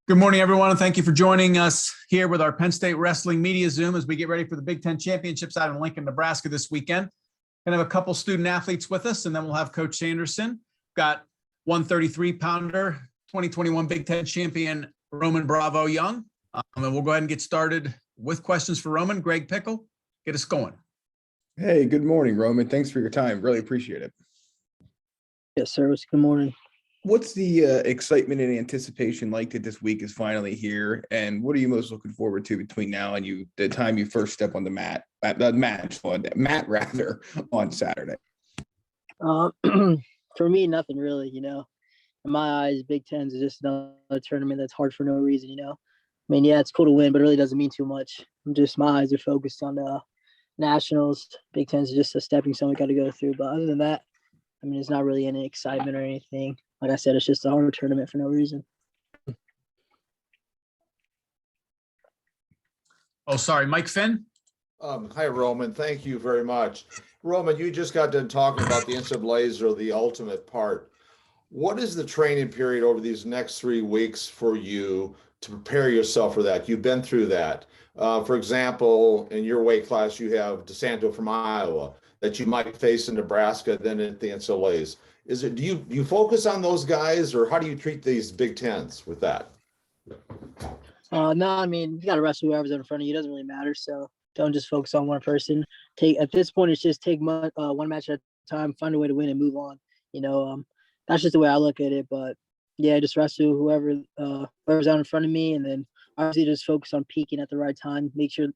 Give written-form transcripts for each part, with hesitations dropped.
Good morning, everyone, and thank you for joining us here with our Penn State Wrestling Media Zoom as we get ready for the Big Ten Championships out in Lincoln, Nebraska this weekend. Going to have a couple student athletes with us, and then we'll have Coach Sanderson. Got 133-pounder, 2021 Big Ten champion Roman Bravo Young. And we'll go ahead and get started with questions for Roman. Greg Pickle, get us going. Hey, good morning, Roman. Thanks for your time. Really appreciate it. Yes, sir. Good morning. What's the excitement and anticipation like that this week is finally here? And what are you most looking forward to between now and the time you first step on the mat on Saturday? For me, nothing really, In my eyes, Big Ten's is just another tournament that's hard for no reason, I mean, yeah, it's cool to win, but it really doesn't mean too much. My eyes are focused on the Nationals. Big Ten's is just a stepping stone we got to go through. But other than that, I mean, it's not really any excitement or anything. Like I said, it's just a hard tournament for no reason. Oh, sorry, Mike Finn. Hi, Roman. Thank you very much. Roman, you just got done talking about the NCAAs or the ultimate part. What is the training period over these next 3 weeks for you to prepare yourself for that? You've been through that. For example, in your weight class, you have DeSanto from Iowa that you might face in Nebraska, then at the NCAAs. Do you focus on those guys, or how do you treat these Big Tens with that? No, I mean, you got to wrestle whoever's in front of you. It doesn't really matter. So don't just focus on one person. At this point, it's just take one match at a time, find a way to win and move on. That's just the way I look at it. But yeah, just wrestle whoever's out in front of me, and then obviously just focus on peaking at the right time. Make sure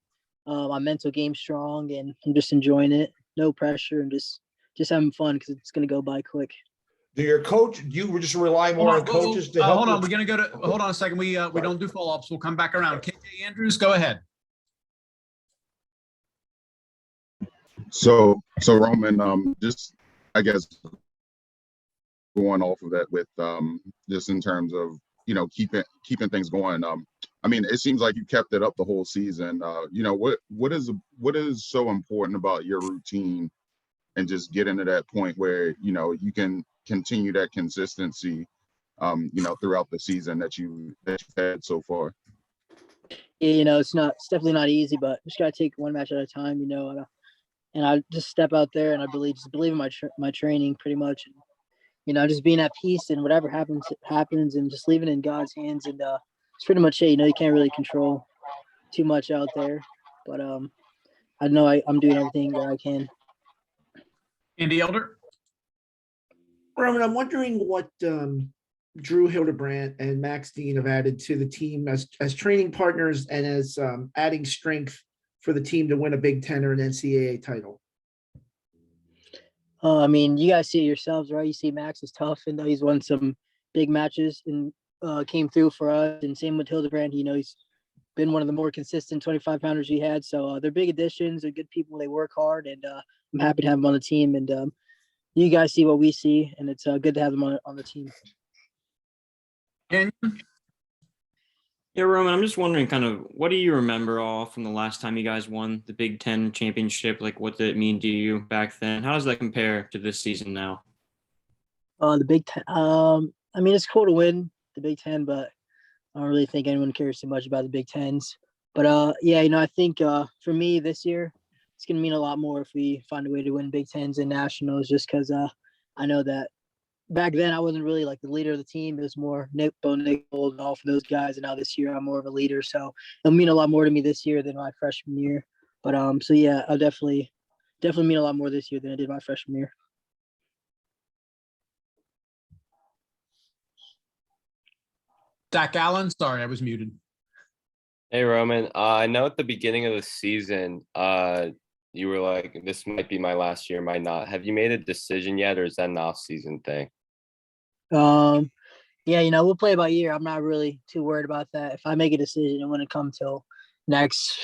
my mental game's strong, and I'm just enjoying it. No pressure, and just having fun because it's going to go by quick. Do you just rely more on coaches to help? Hold on, we're going to hold on a second. We don't do follow-ups. We'll come back around. KJ Andrews, go ahead. So Roman, just I guess going off of that with just in terms of keeping things going. I mean, it seems like you kept it up the whole season. What is so important about your routine and just getting to that point where you can continue that consistency throughout the season that you've had so far? Yeah, it's definitely not easy, but just gotta take one match at a time, and I just step out there and I believe in my training pretty much, and just being at peace, and whatever happens, and just leaving it in God's hands. And it's pretty much it. You can't really control too much out there, but I know I'm doing everything that I can. Andy Elder. Roman, I'm wondering what Drew Hildebrandt and Max Dean have added to the team as training partners and as adding strength for the team to win a Big Ten or an NCAA title. I mean, you guys see it yourselves, right? You see Max is tough, and he's won some big matches and came through for us. And same with Hildebrandt. He's been one of the more consistent 25-pounders we had. So they're big additions. They're good people. They work hard, and I'm happy to have them on the team. And you guys see what we see, and it's good to have them on the team. And yeah, Roman, I'm just wondering what do you remember all from the last time you guys won the Big Ten championship? Like, what did it mean to you back then? How does that compare to this season now? The Big Ten, I mean, it's cool to win the Big Ten, but I don't really think anyone cares too much about the Big Tens. But yeah, I think for me this year, it's going to mean a lot more if we find a way to win Big Tens and Nationals, just because I know that back then I wasn't really like the leader of the team. It was more Nick and all for those guys. And now this year I'm more of a leader. So it'll mean a lot more to me this year than my freshman year. But so yeah, I'll definitely mean a lot more this year than I did my freshman year. Zach Allen, sorry, I was muted. Hey, Roman. I know at the beginning of the season, you were like, this might be my last year, might not. Have you made a decision yet, or is that an off-season thing? Yeah, we'll play by year. I'm not really too worried about that. If I make a decision, it wouldn't come till next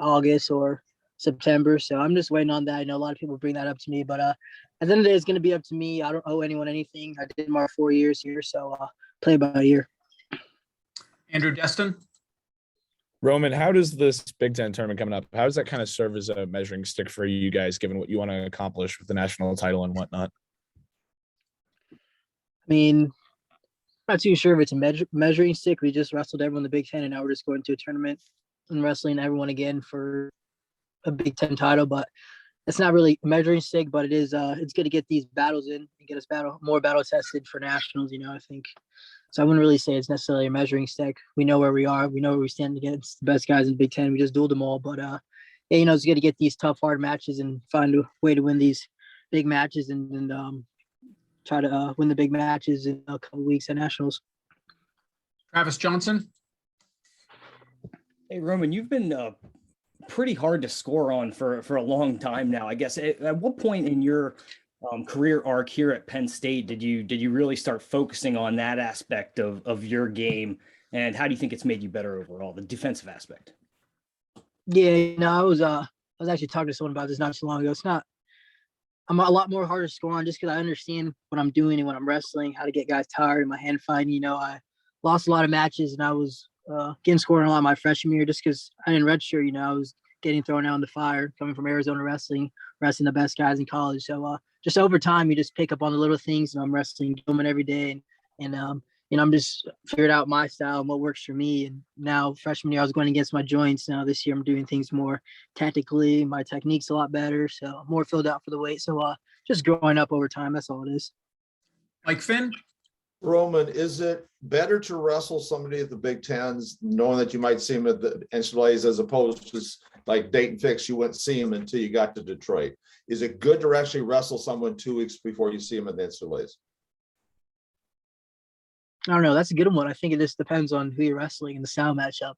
August or September. So I'm just waiting on that. I know a lot of people bring that up to me, but at the end of the day, it's going to be up to me. I don't owe anyone anything. I did my 4 years here, so play by year. Andrew Destin. Roman, how does this Big Ten tournament coming up, how does that kind of serve as a measuring stick for you guys, given what you want to accomplish with the national title and whatnot? I mean, Not too sure if it's a measuring stick. We just wrestled everyone in the Big Ten, and now we're just going to a tournament and wrestling everyone again for a Big Ten title. But it's not really a measuring stick, but it is. It's good to get these battles in and get us more battle tested for nationals. I think. So I wouldn't really say it's necessarily a measuring stick. We know where we are. We know where we stand against the best guys in the Big Ten. We just dueled them all. But yeah, it's good to get these tough, hard matches and find a way to win these big matches and try to win the big matches in a couple weeks at nationals. Travis Johnson. Hey, Roman, you've been pretty hard to score on for a long time now. I guess at what point in your career arc here at Penn State did you really start focusing on that aspect of your game, and how do you think it's made you better overall, the defensive aspect? Yeah, I was actually talking to someone about this not too long ago. I'm a lot more harder to score on just because I understand what I'm doing and when I'm wrestling, how to get guys tired and my hand fighting. I lost a lot of matches and I was getting scored a lot my freshman year just because I didn't redshirt. I was getting thrown out in the fire coming from Arizona wrestling the best guys in college. So just over time, you just pick up on the little things, and I'm wrestling Gilman every day, and I'm just figured out my style and what works for me. And now freshman year, I was going against my joints. Now this year, I'm doing things more tactically. My technique's a lot better, so I'm more filled out for the weight. So just growing up over time, that's all it is. Mike Finn. Roman, is it better to wrestle somebody at the Big Tens, knowing that you might see him at the NCAAs, as opposed to like Dayton Fix, you wouldn't see him until you got to Detroit? Is it good to actually wrestle someone 2 weeks before you see him at the NCAAs? I don't know. That's a good one. I think it just depends on who you're wrestling and the style matchup.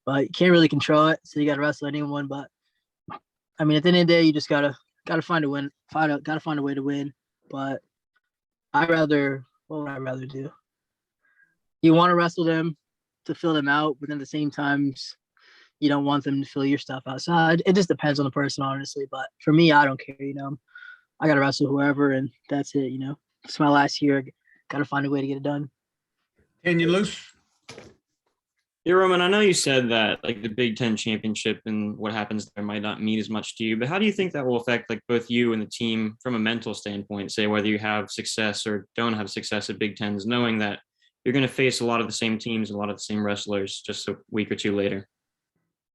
But you can't really control it, so you got to wrestle anyone. But I mean, at the end of the day, you just gotta find a win. Gotta find a way to win. But what would I rather do? You want to wrestle them to fill them out, but then at the same time, you don't want them to fill your stuff out. So it just depends on the person, honestly. But for me, I don't care. I got to wrestle whoever, and that's it. It's my last year. Got to find a way to get it done. Tanyon Loose. Yeah, Roman, I know you said that like the Big Ten championship and what happens there might not mean as much to you, but how do you think that will affect like both you and the team from a mental standpoint, say whether you have success or don't have success at Big Tens, knowing that you're going to face a lot of the same teams, a lot of the same wrestlers just a week or two later?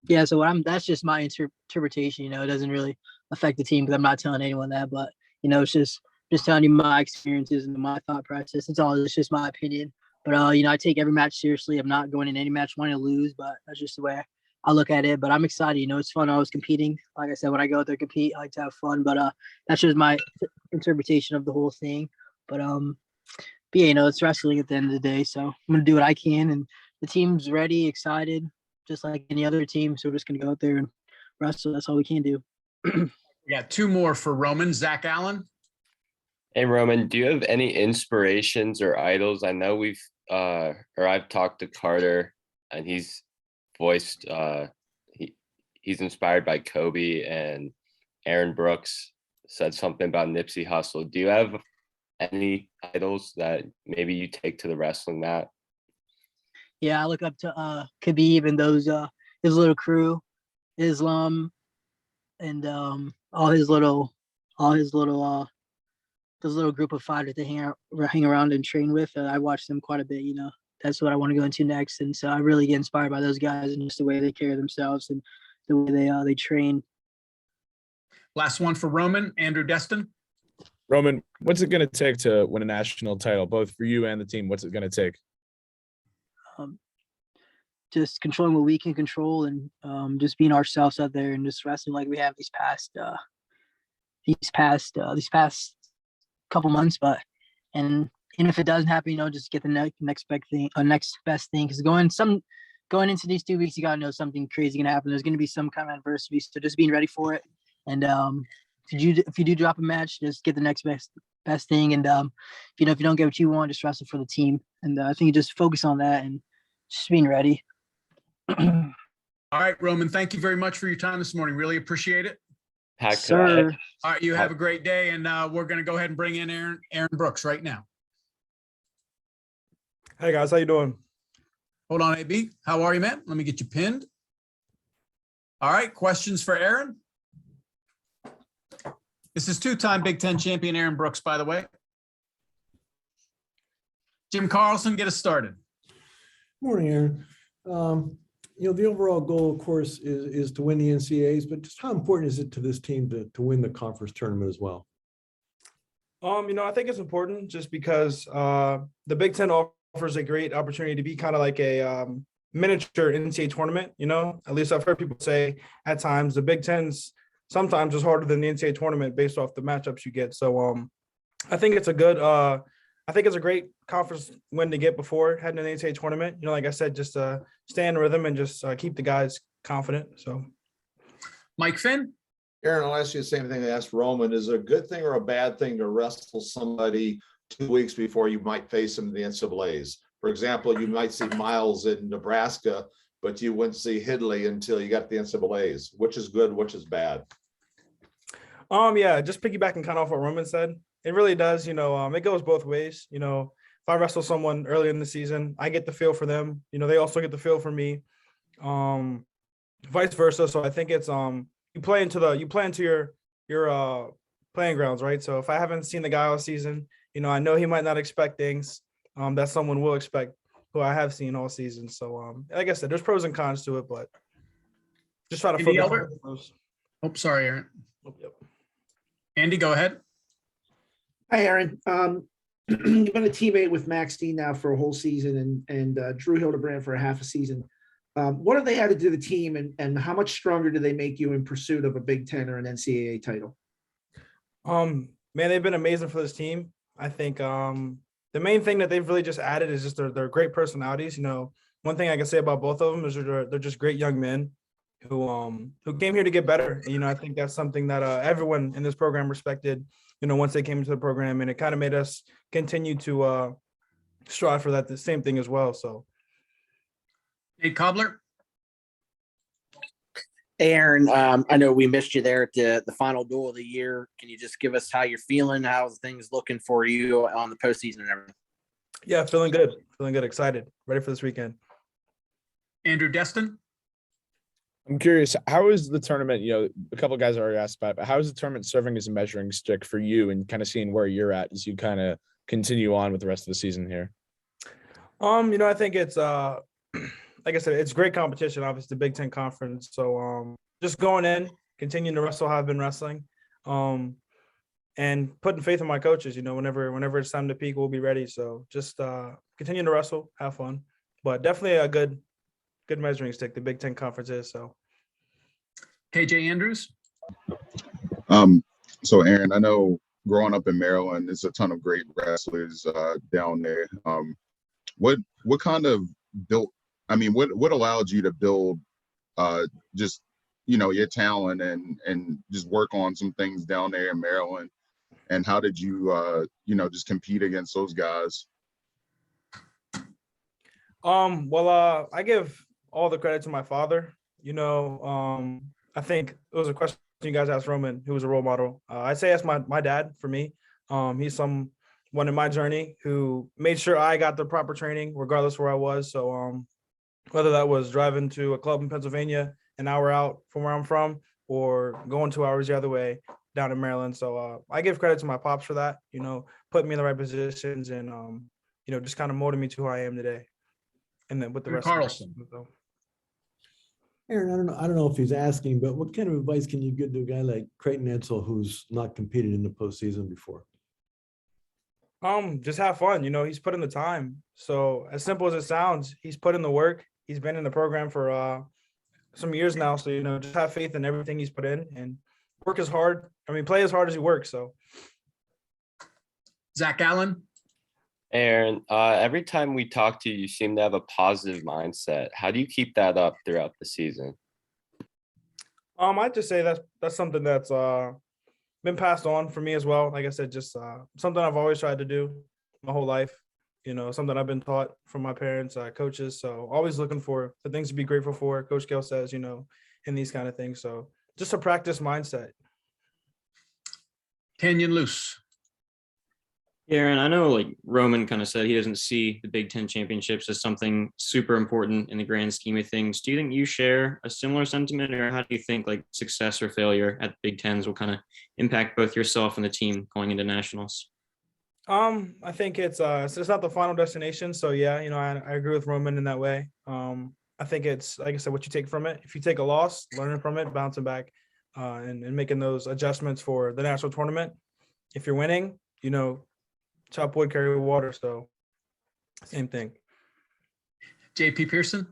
Yeah, so that's just my interpretation. It doesn't really affect the team because I'm not telling anyone that, but it's just telling you my experiences and my thought process. It's just my opinion. But I take every match seriously. I'm not going in any match wanting to lose, but that's just the way I look at it. But I'm excited. It's fun. I was competing. Like I said, when I go out there compete, I like to have fun. But that's just my interpretation of the whole thing. But yeah, it's wrestling at the end of the day. So I'm gonna do what I can, and the team's ready, excited, just like any other team. So we're just gonna go out there and wrestle. That's all we can do. We got 2 more for Roman. Zach Allen. Hey, Roman, do you have any inspirations or idols? I know I've talked to Carter, and he's voiced, he's inspired by Kobe, and Aaron Brooks said something about Nipsey Hussle. Do you have any idols that maybe you take to the wrestling mat? Yeah, I look up to Khabib and those his little crew, Islam, and all his little those little group of fighters they hang around and train with. I watch them quite a bit. That's what I want to go into next, and so I really get inspired by those guys and just the way they carry themselves and the way they train. Last one for Roman. Andrew Destin. Roman, what's it going to take to win a national title, both for you and the team? What's it going to take? Just controlling what we can control, and just being ourselves out there and just wrestling like we have these past couple months. And if it doesn't happen, just get the next best thing. Because going into these 2 weeks, you gotta know something crazy gonna happen. There's gonna be some kind of adversity, so just being ready for it. And if you do drop a match, just get the next best thing. And if you don't get what you want, just wrestle for the team. And I think you just focus on that and just being ready. All right, Roman, thank you very much for your time this morning. Really appreciate it. Sir. All right, you have a great day, and we're going to go ahead and bring in Aaron Brooks right now. Hey guys, how you doing? Hold on, AB. How are you, man? Let me get you pinned. All right, questions for Aaron? This is 2-time Big Ten champion Aaron Brooks, by the way. Jim Carlson, get us started. Morning, Aaron. The overall goal, of course, is to win the NCAAs, but just how important is it to this team to win the conference tournament as well? I think it's important just because the Big Ten offers a great opportunity to be kind of like a miniature NCAA tournament. At least I've heard people say at times the Big Ten's sometimes is harder than the NCAA tournament based off the matchups you get. So I think it's a great conference win to get before heading to the NCAA tournament. Like I said, just stay in rhythm and just keep the guys confident. So, Mike Finn. Aaron, I'll ask you the same thing I asked Roman. Is it a good thing or a bad thing to wrestle somebody 2 weeks before you might face them in the NCAAs? For example, you might see Miles in Nebraska, but you wouldn't see Hidley until you got the NCAAs. Which is good, which is bad? Yeah, just piggybacking kind of off what Roman said. It really does, it goes both ways. If I wrestle someone early in the season, I get the feel for them. They also get the feel for me. Vice versa. So I think it's you play into your playing grounds, right? So if I haven't seen the guy all season, I know he might not expect things that someone will expect who I have seen all season. So like I said, there's pros and cons to it, but just try to focus on the pros. Oh, sorry, Aaron. Yep. Andy, go ahead. Hi, Aaron. You've been a teammate with Max Dean now for a whole season and Drew Hildebrand for a half a season. What have they added to the team and how much stronger do they make you in pursuit of a Big Ten or an NCAA title? Man, they've been amazing for this team. I think the main thing that they've really just added is just their great personalities. One thing I can say about both of them is they're just great young men who came here to get better. I think that's something that everyone in this program respected, once they came into the program, and it kind of made us continue to strive for the same thing as well. So. Hey, Cobbler. Aaron, I know we missed you there at the final duel of the year. Can you just give us how you're feeling? How's things looking for you on the postseason and everything? Yeah, feeling good, excited, ready for this weekend. Andrew Destin. I'm curious, how is the tournament, a couple of guys already asked about it, but how is the tournament serving as a measuring stick for you and kind of seeing where you're at as you kind of continue on with the rest of the season here? I think it's like I said, it's great competition, obviously the Big Ten Conference. So just going in, continuing to wrestle how I've been wrestling, and putting faith in my coaches, whenever it's time to peak, we'll be ready. So just continue to wrestle, have fun, but definitely a good measuring stick, the Big Ten Conference is. So KJ Andrews. So Aaron, I know growing up in Maryland, there's a ton of great wrestlers down there. What kind of what allowed you to build just your talent and just work on some things down there in Maryland? And how did you just compete against those guys? I give all the credit to my father. I think it was a question you guys asked Roman, who was a role model. I'd say that's my dad for me. He's someone in my journey who made sure I got the proper training regardless where I was. So whether that was driving to a club in Pennsylvania an hour out from where I'm from or going 2 hours the other way down in Maryland. So I give credit to my pops for that, putting me in the right positions and, just kind of molding me to who I am today. And then with the rest Carlson. of Aaron, I don't know if he's asking, but what kind of advice can you give to a guy like Creighton Edsel who's not competed in the postseason before? Just have fun. He's put in the time. So as simple as it sounds, he's put in the work. He's been in the program for some years now. So, just have faith in everything he's put in and work as hard. Play as hard as he works. So Zach Allen. Aaron, every time we talk to you, you seem to have a positive mindset. How do you keep that up throughout the season? I'd just say that's something that's been passed on for me as well. Like I said, just something I've always tried to do my whole life. Something I've been taught from my parents, coaches. So always looking for the things to be grateful for. Coach Cael says, and these kind of things. So just a practice mindset. Tanyon Loose. Aaron, I know Roman kind of said he doesn't see the Big Ten championships as something super important in the grand scheme of things. Do you think you share a similar sentiment, or how do you think success or failure at the Big Tens will kind of impact both yourself and the team going into nationals? I think it's not the final destination. So yeah, I agree with Roman in that way. I think it's, like I said, what you take from it. If you take a loss, learning from it, bouncing back, and making those adjustments for the national tournament. If you're winning, chop wood, carry water. So same thing. JP Pearson.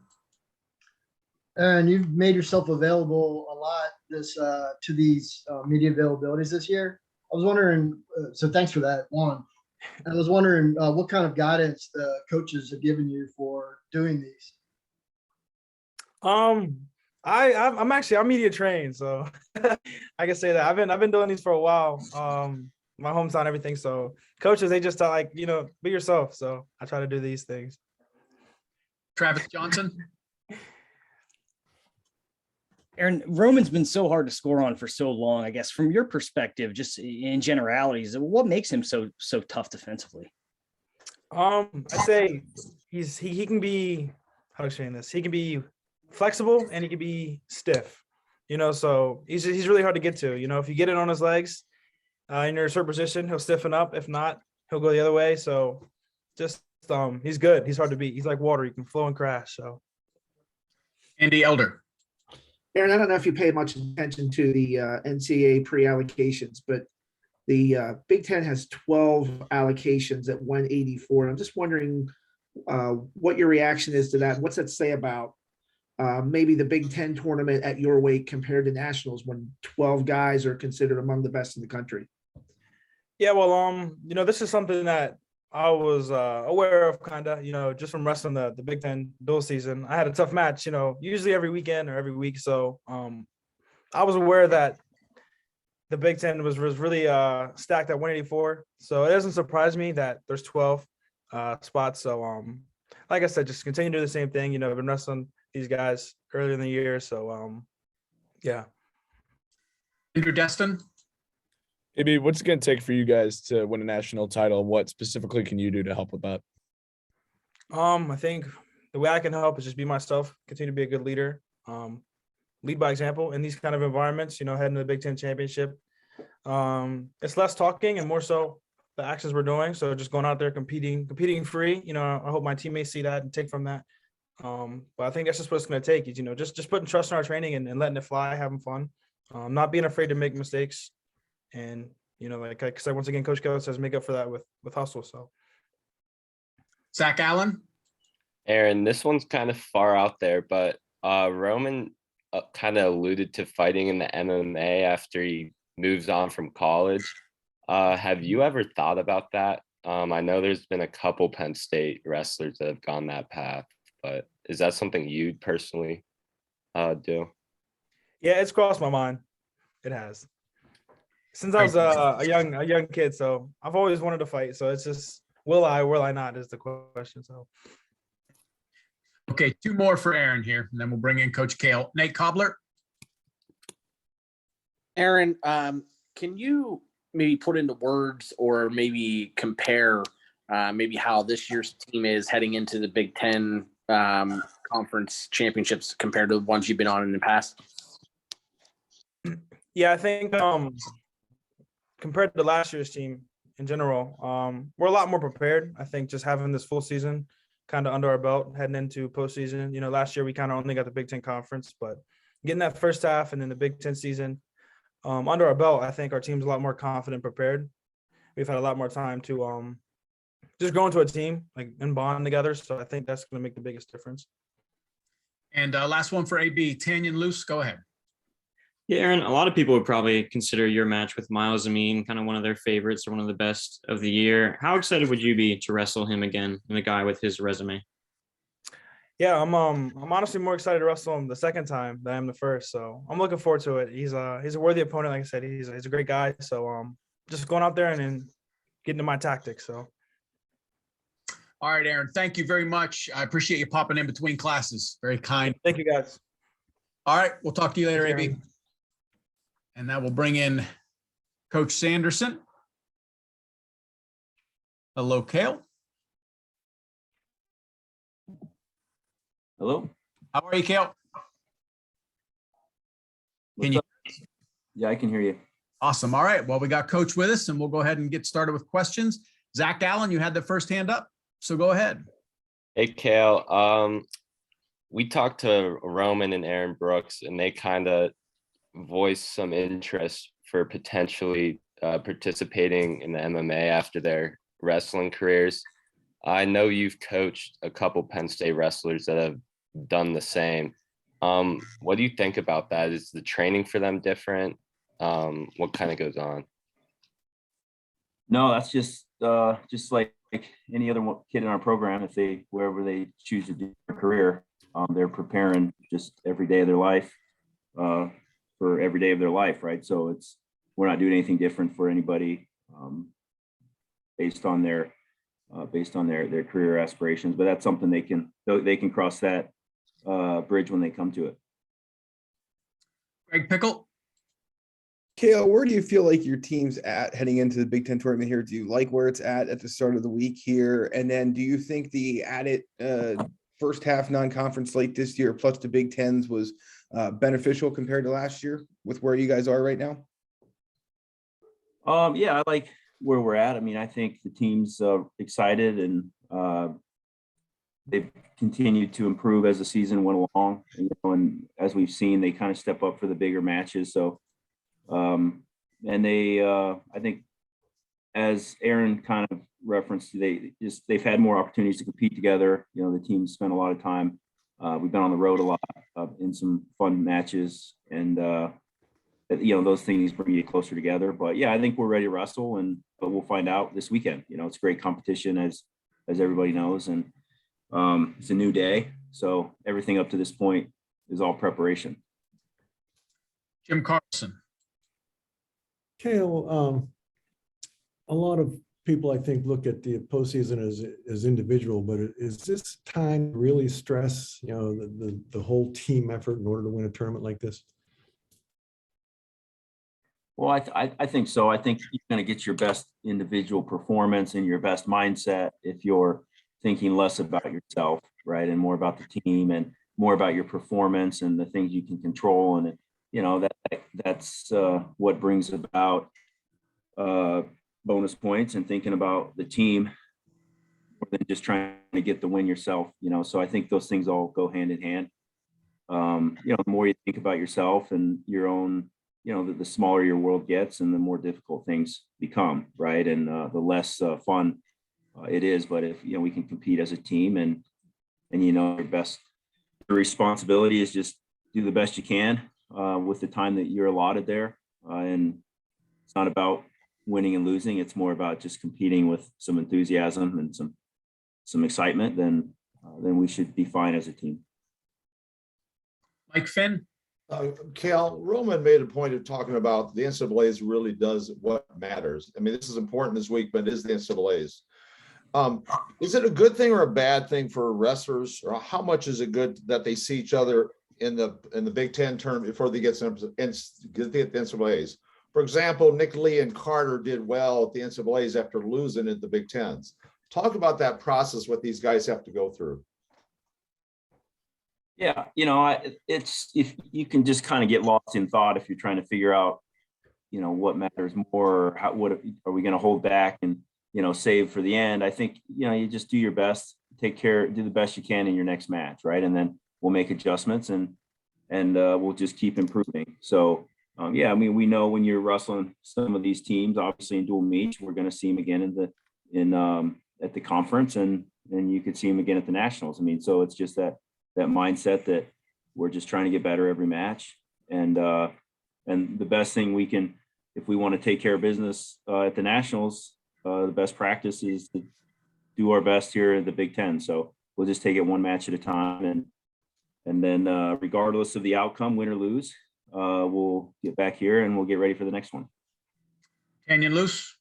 And you've made yourself available a lot to these media availabilities this year. I was wondering, so thanks for that, one. I was wondering what kind of guidance the coaches have given you for doing these. I'm media trained, so I can say that I've been doing these for a while. My hometown, everything. So coaches, they just tell be yourself. So I try to do these things. Travis Johnson. Aaron, Roman's been so hard to score on for so long. I guess from your perspective, just in generalities, what makes him so tough defensively? I'd say he can be, how to explain this? He can be flexible and he can be stiff. So he's really hard to get to. If you get it on his legs in your certain position, he'll stiffen up. If not, he'll go the other way. So just he's good. He's hard to beat. He's like water. He can flow and crash. So Andy Elder. Aaron, I don't know if you pay much attention to the NCAA pre-allocations, but the Big Ten has 12 allocations at 184. I'm just wondering what your reaction is to that. What's that say about maybe the Big Ten tournament at your weight compared to nationals when 12 guys are considered among the best in the country? Yeah, well, this is something that I was aware of kind of, just from wrestling the Big Ten dual season. I had a tough match, usually every weekend or every week. So I was aware that the Big Ten was really stacked at 184. So it doesn't surprise me that there's 12 spots. So like I said, just continue to do the same thing. I've been wrestling these guys earlier in the year. So yeah. Andrew Destin. Maybe what's it going to take for you guys to win a national title? What specifically can you do to help with that? I think the way I can help is just be myself, continue to be a good leader, lead by example in these kind of environments, heading to the Big Ten championship. It's less talking and more so the actions we're doing. So just going out there, competing free, I hope my teammates see that and take from that. But I think that's just what it's going to take is, just putting trust in our training and letting it fly, having fun, not being afraid to make mistakes. And, like I said, once again, Coach Cael says make up for that with hustle. So Zach Allen. Aaron, this one's kind of far out there, but Roman kind of alluded to fighting in the MMA after he moves on from college. Have you ever thought about that? I know there's been a couple Penn State wrestlers that have gone that path, but is that something you'd personally do? Yeah, it's crossed my mind. It has. Since I was a young kid, so I've always wanted to fight. So it's just, will I not is the question. So, okay, two more for Aaron here, and then we'll bring in Coach Cael. Nate Cobbler. Aaron, can you maybe put into words or maybe compare maybe how this year's team is heading into the Big Ten conference championships compared to the ones you've been on in the past? Yeah, I think compared to last year's team in general, we're a lot more prepared. I think just having this full season kind of under our belt heading into postseason. Last year we kind of only got the Big Ten conference, but getting that first half and then the Big Ten season under our belt, I think our team's a lot more confident, prepared. We've had a lot more time to just grow into a team and bond together. So I think that's going to make the biggest difference. And last one for AB, Tanyon Loose. Go ahead. Yeah, Aaron, a lot of people would probably consider your match with Miles Amin kind of one of their favorites or one of the best of the year. How excited would you be to wrestle him again, and a guy with his resume? Yeah, I'm honestly more excited to wrestle him the second time than I am the first. So I'm looking forward to it. He's a worthy opponent. Like I said, he's a great guy. So just going out there and getting to my tactics. So. All right, Aaron, thank you very much. I appreciate you popping in between classes. Very kind. Thank you, guys. All right, we'll talk to you later, Thanks, AB. And that will bring in Coach Sanderson. Hello, Cael. Hello. How are you, Cael? Can you? Yeah, I can hear you. Awesome. All right. Well, we got Coach with us, and we'll go ahead and get started with questions. Zach Allen, you had the first hand up, so go ahead. Hey, Cael. We talked to Roman and Aaron Brooks, and they kind of voiced some interest for potentially participating in the MMA after their wrestling careers. I know you've coached a couple Penn State wrestlers that have done the same. What do you think about that? Is the training for them different? What kind of goes on? No, that's just like any other kid in our program. If they wherever they choose to do their career, they're preparing just every day of their life for every day of their life, right? So we're not doing anything different for anybody based on their career aspirations. But that's something they can cross that bridge when they come to it. Greg Pickle. Cael, where do you feel like your team's at heading into the Big Ten tournament here? Do you like where it's at the start of the week here? And then do you think the added first half non-conference slate this year plus the Big Tens was beneficial compared to last year with where you guys are right now? Yeah, I like where we're at. I mean, I think the team's excited and they've continued to improve as the season went along. And as we've seen, they kind of step up for the bigger matches. So, and they, I think, as Aaron kind of referenced, they've had more opportunities to compete together. The team spent a lot of time. We've been on the road a lot in some fun matches, and those things bring you closer together. But yeah, I think we're ready to wrestle, but we'll find out this weekend. It's great competition as everybody knows, and it's a new day, so everything up to this point is all preparation. Jim Carlson. Cael, a lot of people, I think, look at the postseason as individual, but is this time to really stress, the whole team effort in order to win a tournament like this? Well, I think so. I think you're going to get your best individual performance and your best mindset if you're thinking less about yourself, right, and more about the team and more about your performance and the things you can control. And that's what brings about bonus points and thinking about the team more than just trying to get the win yourself. So I think those things all go hand in hand. The more you think about yourself and your own, the smaller your world gets and the more difficult things become, right, and the less fun it is. But if we can compete as a team, and your responsibility is just do the best you can with the time that you're allotted there, and it's not about winning and losing. It's more about just competing with some enthusiasm and some excitement. Then we should be fine as a team. Mike Finn. Cael, Roman made a point of talking about the NCAA's really does what matters. I mean, this is important this week, but it is the NCAA's. Is it a good thing or a bad thing for wrestlers, or how much is it good that they see each other in the Big Ten tournament before they get the NCAA's? For example, Nick Lee and Carter did well at the NCAA's after losing at the Big Tens. Talk about that process, what these guys have to go through. Yeah, it's if you can just kind of get lost in thought if you're trying to figure out, what matters more, what are we going to hold back and save for the end. I think you just do your best, do the best you can in your next match, right, and then we'll make adjustments and we'll just keep improving. So yeah, I mean, we know when you're wrestling some of these teams, obviously in dual meets, we're going to see them again at the conference, and you could see them again at the nationals. I mean, so it's just that mindset that we're just trying to get better every match, and the best thing we can, if we want to take care of business at the nationals, the best practice is to do our best here at the Big Ten. So we'll just take it one match at a time, and then regardless of the outcome, win or lose, we'll get back here and we'll get ready for the next one. Tanyon Loose.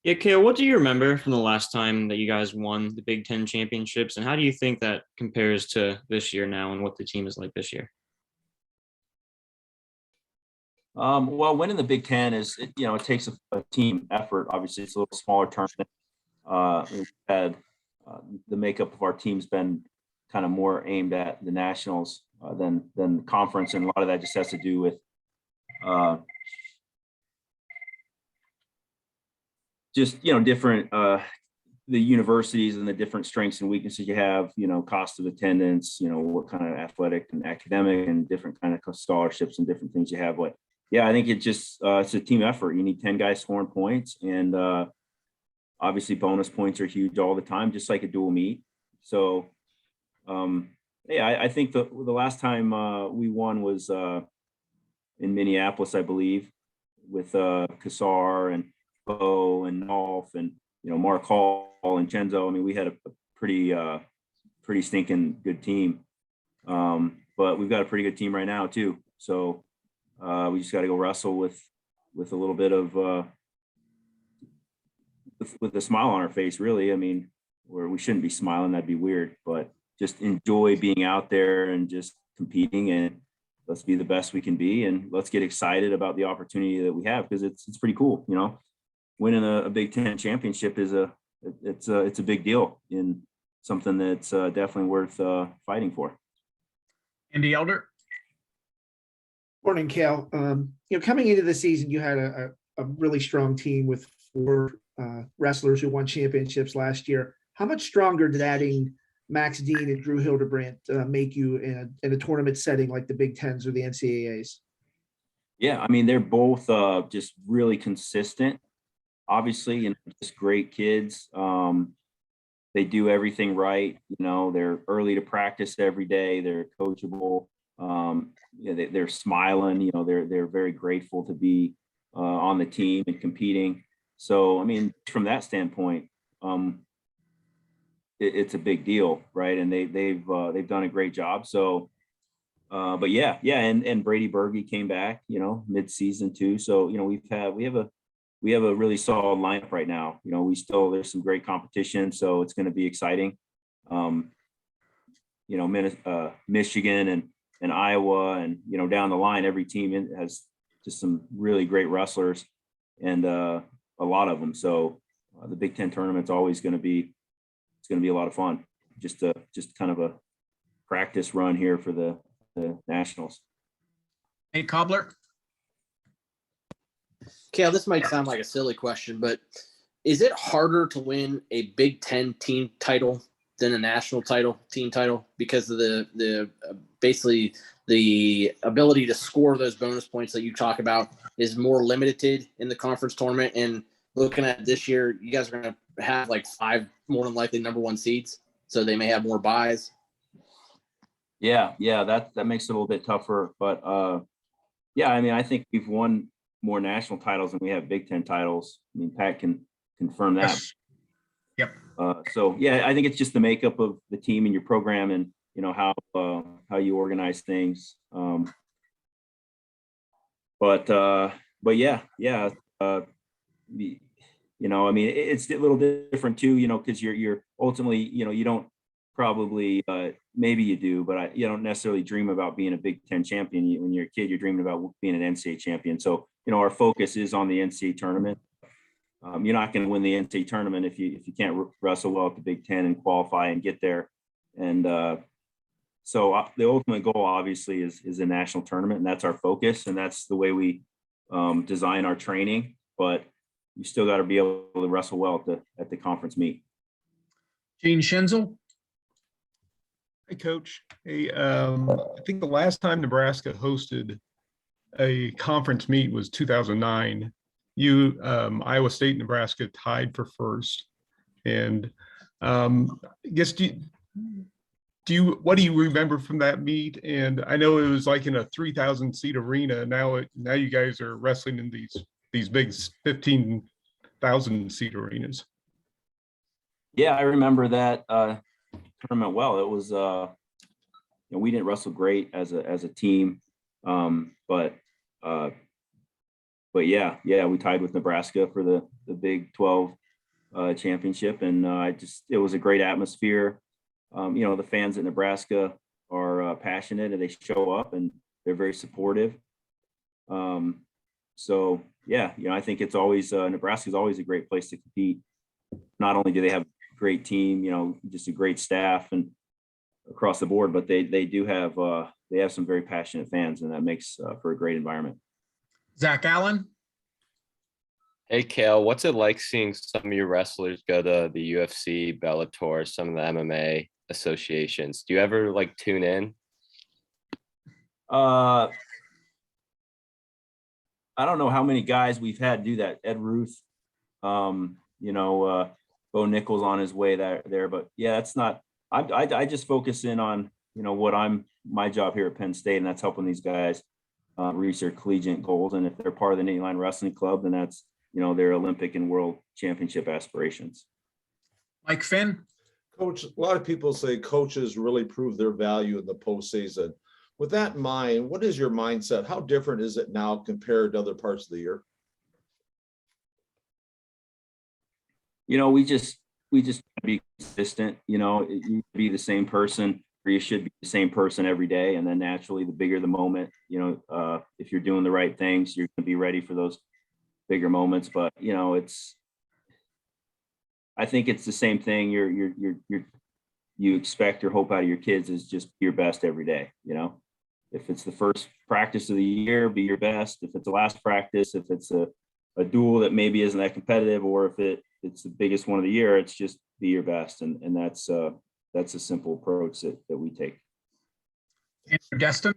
Yeah, Cael, what do you remember from the last time that you guys won the Big Ten championships, and how do you think that compares to this year now and what the team is like this year? Well, winning the Big Ten it takes a team effort. Obviously, it's a little smaller tournament. We've had the makeup of our team's been kind of more aimed at the nationals than the conference, and a lot of that just has to do with just, different, the universities and the different strengths and weaknesses you have, cost of attendance, what kind of athletic and academic and different kind of scholarships and different things you have. But yeah, I think it just, it's a team effort. You need 10 guys scoring points, and obviously bonus points are huge all the time, just like a dual meet. So yeah, I think the last time we won was in Minneapolis, I believe, with Cassar and Bo and Nolf and Mark Hall and Chenzo. I mean, we had a pretty stinking good team, but we've got a pretty good team right now too. So we just got to go wrestle with a little bit of with a smile on our face, really. I mean, where we shouldn't be smiling, that'd be weird, but just enjoy being out there and just competing, and let's be the best we can be, and let's get excited about the opportunity that we have, because it's pretty cool. Winning a Big Ten championship is it's a big deal, and something that's definitely worth fighting for. Andy Elder. Morning, Cael. Coming into the season, you had a really strong team with 4 wrestlers who won championships last year. How much stronger did adding Max Dean and Drew Hildebrandt make you in a tournament setting like the Big Tens or the NCAAs? Yeah, I mean, they're both just really consistent. Obviously, just great kids. They do everything right. They're early to practice every day. They're coachable. They're smiling. They're very grateful to be on the team and competing. So, I mean, from that standpoint, it's a big deal, right? And they've done a great job. So, but yeah, and Brady Berge came back, mid-season too. So, we have a really solid lineup right now. There's some great competition, so it's going to be exciting. Michigan and Iowa, and down the line, every team has just some really great wrestlers, and a lot of them. So the Big Ten tournament's always going to be a lot of fun. Just kind of a practice run here for the nationals. Hey, Cobbler. Cael, this might sound like a silly question, but is it harder to win a Big Ten team title than a national title, team title, because of the basically the ability to score those bonus points that you talk about is more limited in the conference tournament? And looking at this year, you guys are going to have like 5 more than likely number 1 seeds, so they may have more buys. Yeah, that makes it a little bit tougher, but yeah, I mean, I think we've won more national titles than we have Big Ten titles. I mean, Pat can confirm that. Yes. Yep. So yeah, I think it's just the makeup of the team and your program, and how you organize things. But yeah. I mean, it's a little different too, because you're ultimately, you don't probably, maybe you do, but you don't necessarily dream about being a Big Ten champion. When you're a kid, you're dreaming about being an NCAA champion. So, our focus is on the NCAA tournament. You're not going to win the NCAA tournament if you can't wrestle well at the Big Ten and qualify and get there. And so the ultimate goal, obviously, is a national tournament, and that's our focus, and that's the way we design our training. But you still got to be able to wrestle well at the conference meet. Gene Schinzel. Hey, Coach. Hey, I think the last time Nebraska hosted a conference meet was 2009. Iowa State, Nebraska tied for first. And I guess, what do you remember from that meet? And I know it was like in a 3,000 seat arena. Now you guys are wrestling in these big 15,000 seat arenas. Yeah, I remember that tournament well. It was we didn't wrestle great as a team, but yeah, we tied with Nebraska for the Big 12 championship, and it was a great atmosphere. The fans at Nebraska are passionate, and they show up, and they're very supportive. So yeah, I think it's always Nebraska is always a great place to compete. Not only do they have a great team, just a great staff and across the board, but they do have some very passionate fans, and that makes for a great environment. Zach Allen. Hey, Cael, what's it like seeing some of your wrestlers go to the UFC, Bellator, some of the MMA associations? Do you ever like tune in? I don't know how many guys we've had do that. Ed Ruth, Bo Nichols on his way there, but yeah, it's not. I just focus in on what my job here at Penn State, and that's helping these guys reach their collegiate goals. And if they're part of the Nate Line Wrestling Club, then that's their Olympic and World Championship aspirations. Mike Finn. Coach, a lot of people say coaches really prove their value in the postseason. With that in mind, what is your mindset? How different is it now compared to other parts of the year? We just be consistent. You be the same person, or you should be the same person every day. And then naturally, the bigger the moment, if you're doing the right things, you're going to be ready for those bigger moments. But I think it's the same thing. You expect or hope out of your kids is just be your best every day. If it's the first practice of the year, be your best. If it's the last practice, if it's a duel that maybe isn't that competitive, or if it's the biggest one of the year, it's just be your best. And that's a simple approach that we take. Destin.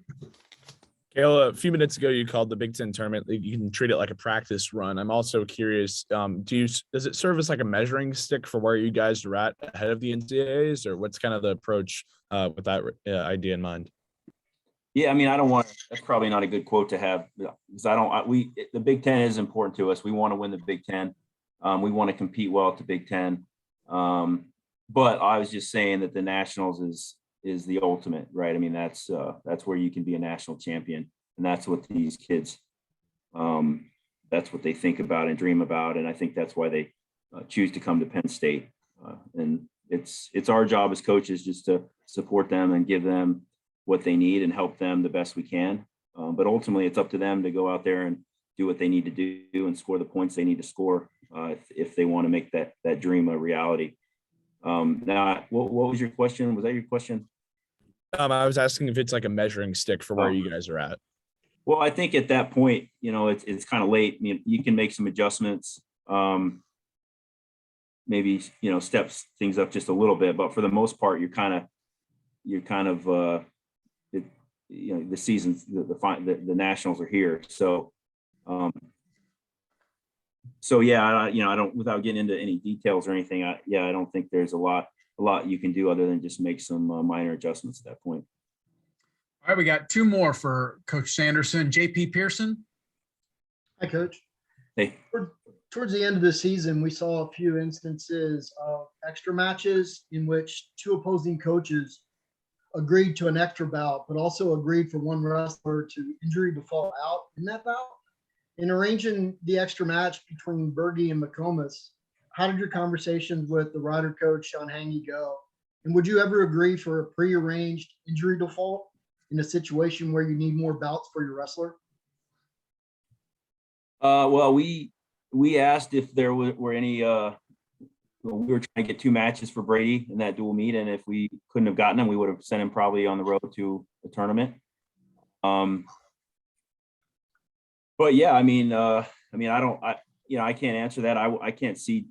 Cael, a few minutes ago, you called the Big Ten tournament. You can treat it like a practice run. I'm also curious, does it serve as like a measuring stick for where you guys are at ahead of the NCAAs, or what's kind of the approach with that idea in mind? Yeah, I mean, that's probably not a good quote to have, because the Big Ten is important to us. We want to win the Big Ten. We want to compete well at the Big Ten. But I was just saying that the Nationals is the ultimate, right? I mean, that's where you can be a national champion, and that's what these kids, that's what they think about and dream about, and I think that's why they choose to come to Penn State. And it's our job as coaches just to support them and give them what they need and help them the best we can. But ultimately, it's up to them to go out there and do what they need to do and score the points they need to score if they want to make that dream a reality. Now, what was your question? Was that your question? I was asking if it's like a measuring stick for where you guys are at. Well, I think at that point, it's kind of late. I mean, you can make some adjustments, maybe, steps things up just a little bit, but for the most part, the seasons, the Nationals are here. So yeah, I don't, without getting into any details or anything, I don't think there's a lot you can do other than just make some minor adjustments at that point. All right, we got two more for Coach Sanderson. JP Pearson. Hi, Coach. Hey. Towards the end of the season, we saw a few instances of extra matches in which two opposing coaches agreed to an extra bout, but also agreed for one wrestler to injury default out in that bout. In arranging the extra match between Berge and McComas, how did your conversations with the rider coach, Sean Hangy, go? And would you ever agree for a prearranged injury default in a situation where you need more bouts for your wrestler? Well, we asked if there were any, we were trying to get two matches for Brady in that dual meet, and if we couldn't have gotten him, we would have sent him probably on the road to the tournament. But yeah, I can't answer that. I can't see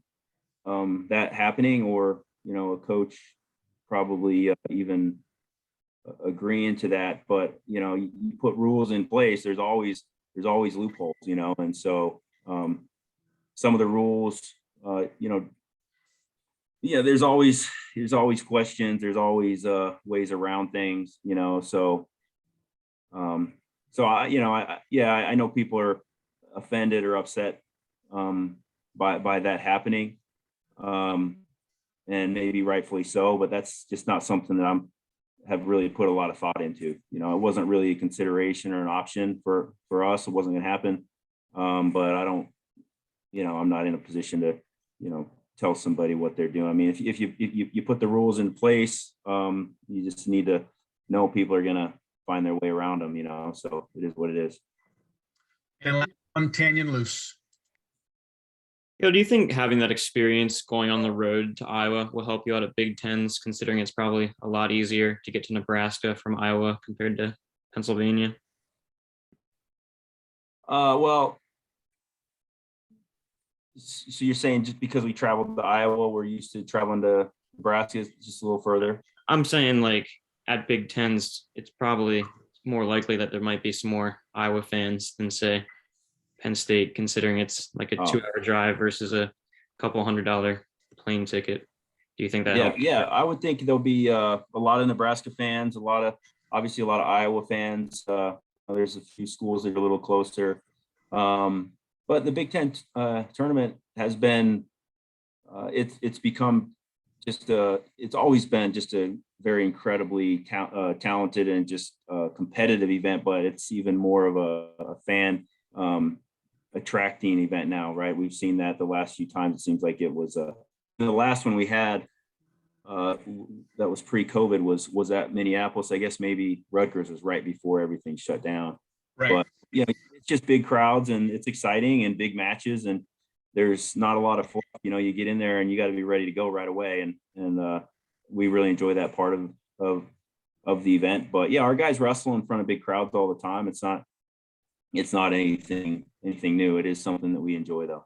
that happening, or a coach probably even agreeing to that. But you put rules in place, there's always loopholes, and so some of the rules, there's always questions, there's always ways around things, so I know people are offended or upset by that happening, and maybe rightfully so, but that's just not something that have really put a lot of thought into. It wasn't really a consideration or an option for us. It wasn't going to happen, but I don't, I'm not in a position to tell somebody what they're doing. I mean, if you put the rules in place, you just need to know people are going to find their way around them, so it is what it is. And Tanyon Loose. Do you think having that experience going on the road to Iowa will help you out at Big Tens, considering it's probably a lot easier to get to Nebraska from Iowa compared to Pennsylvania? Well, So you're saying just because we traveled to Iowa, we're used to traveling to Nebraska just a little further? I'm saying like at Big Tens, it's probably more likely that there might be some more Iowa fans than say Penn State, considering it's like a 2-hour drive versus a couple $100 plane ticket. Do you think that helps? Yeah, I would think there'll be a lot of Nebraska fans, obviously a lot of Iowa fans. There's a few schools that are a little closer. But the Big Ten tournament has been, it's become just it's always been just a very incredibly talented and just competitive event, but it's even more of a fan attracting event now, right? We've seen that the last few times. It seems like it was the last one we had that was pre-COVID was at Minneapolis. I guess maybe Rutgers was right before everything shut down. Right. But yeah, it's just big crowds and it's exciting and big matches, and there's not a lot of fluff. You get in there and you got to be ready to go right away, and we really enjoy that part of the event. But yeah, our guys wrestle in front of big crowds all the time. It's not anything new. It is something that we enjoy, though.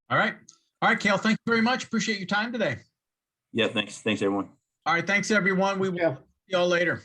All right, Cael, thank you very much. Appreciate your time today. Yeah, thanks everyone. All right, thanks everyone. We will see y'all later.